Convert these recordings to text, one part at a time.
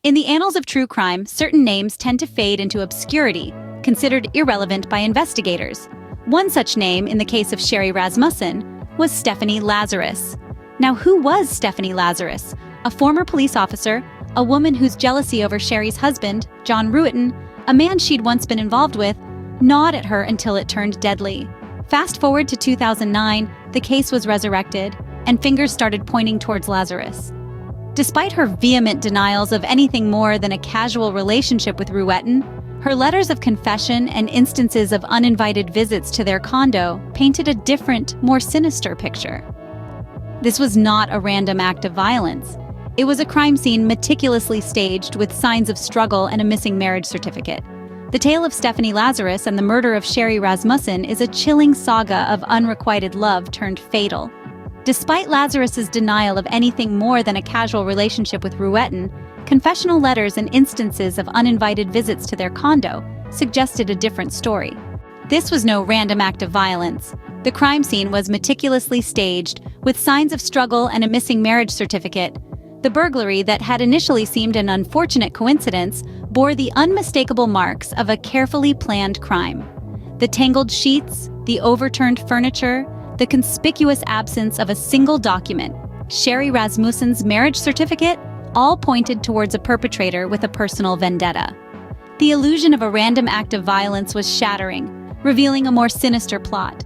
In the annals of true crime, certain names tend to fade into obscurity, considered irrelevant by investigators. One such name, in the case of Sherri Rasmussen, was Stephanie Lazarus. Now, who was Stephanie Lazarus? A former police officer, a woman whose jealousy over Sherri's husband, John Ruetten, a man she'd once been involved with, gnawed at her until it turned deadly. Fast forward to 2009, the case was resurrected, and fingers started pointing towards Lazarus. Despite her vehement denials of anything more than a casual relationship with Ruetten, her letters of confession and instances of uninvited visits to their condo painted a different, more sinister picture. This was not a random act of violence. It was a crime scene meticulously staged with signs of struggle and a missing marriage certificate. The tale of Stephanie Lazarus and the murder of Sherri Rasmussen is a chilling saga of unrequited love turned fatal. Despite Lazarus's denial of anything more than a casual relationship with Ruetten, confessional letters and instances of uninvited visits to their condo suggested a different story. This was no random act of violence. The crime scene was meticulously staged, with signs of struggle and a missing marriage certificate. The burglary that had initially seemed an unfortunate coincidence bore the unmistakable marks of a carefully planned crime. The tangled sheets, the overturned furniture, the conspicuous absence of a single document, Sherri Rasmussen's marriage certificate, all pointed towards a perpetrator with a personal vendetta. The illusion of a random act of violence was shattering, revealing a more sinister plot.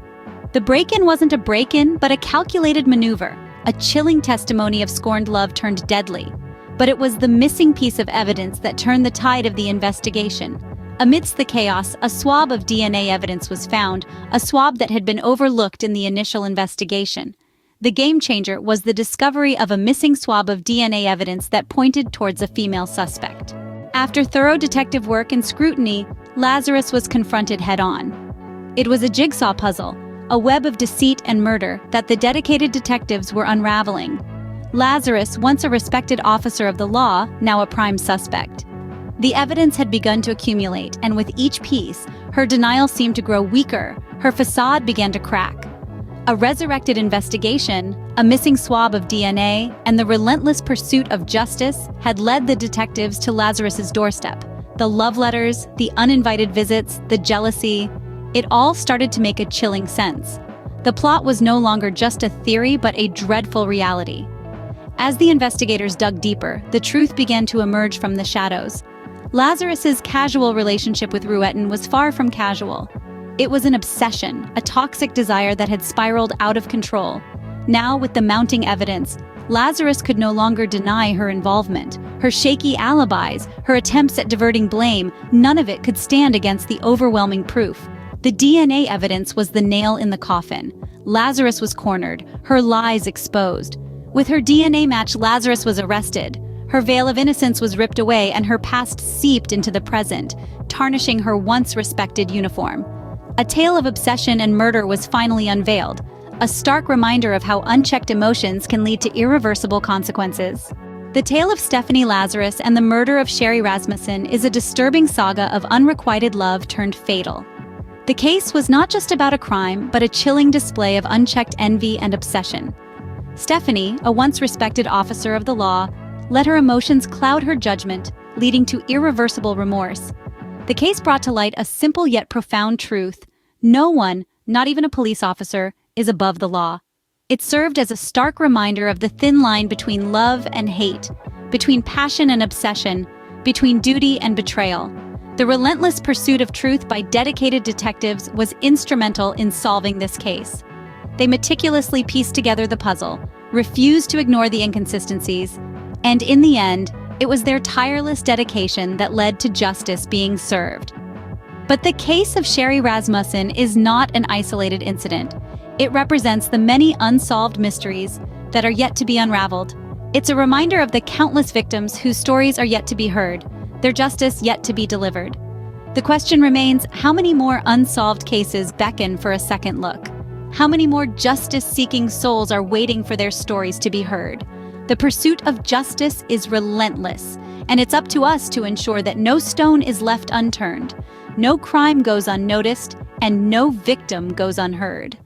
The break-in wasn't a break-in, but a calculated maneuver, a chilling testimony of scorned love turned deadly. But it was the missing piece of evidence that turned the tide of the investigation. Amidst the chaos, a swab of DNA evidence was found, a swab that had been overlooked in the initial investigation. The game changer was the discovery of a missing swab of DNA evidence that pointed towards a female suspect. After thorough detective work and scrutiny, Lazarus was confronted head-on. It was a jigsaw puzzle, a web of deceit and murder that the dedicated detectives were unraveling. Lazarus, once a respected officer of the law, now a prime suspect. The evidence had begun to accumulate, and with each piece, her denial seemed to grow weaker, her facade began to crack. A resurrected investigation, a missing swab of DNA, and the relentless pursuit of justice had led the detectives to Lazarus's doorstep. The love letters, the uninvited visits, the jealousy, it all started to make a chilling sense. The plot was no longer just a theory, but a dreadful reality. As the investigators dug deeper, the truth began to emerge from the shadows. Lazarus's casual relationship with Ruetten was far from casual. It was an obsession, a toxic desire that had spiraled out of control. Now, with the mounting evidence, Lazarus could no longer deny her involvement. Her shaky alibis, her attempts at diverting blame, none of it could stand against the overwhelming proof. The DNA evidence was the nail in the coffin. Lazarus was cornered, her lies exposed. With her DNA match, Lazarus was arrested. Her veil of innocence was ripped away and her past seeped into the present, tarnishing her once respected uniform. A tale of obsession and murder was finally unveiled, a stark reminder of how unchecked emotions can lead to irreversible consequences. The tale of Stephanie Lazarus and the murder of Sherri Rasmussen is a disturbing saga of unrequited love turned fatal. The case was not just about a crime, but a chilling display of unchecked envy and obsession. Stephanie, a once respected officer of the law, let her emotions cloud her judgment, leading to irreversible remorse. The case brought to light a simple yet profound truth: no one, not even a police officer, is above the law. It served as a stark reminder of the thin line between love and hate, between passion and obsession, between duty and betrayal. The relentless pursuit of truth by dedicated detectives was instrumental in solving this case. They meticulously pieced together the puzzle, refused to ignore the inconsistencies, and in the end, it was their tireless dedication that led to justice being served. But the case of Sherri Rasmussen is not an isolated incident. It represents the many unsolved mysteries that are yet to be unraveled. It's a reminder of the countless victims whose stories are yet to be heard, their justice yet to be delivered. The question remains, how many more unsolved cases beckon for a second look? How many more justice-seeking souls are waiting for their stories to be heard? The pursuit of justice is relentless, and it's up to us to ensure that no stone is left unturned, no crime goes unnoticed, and no victim goes unheard.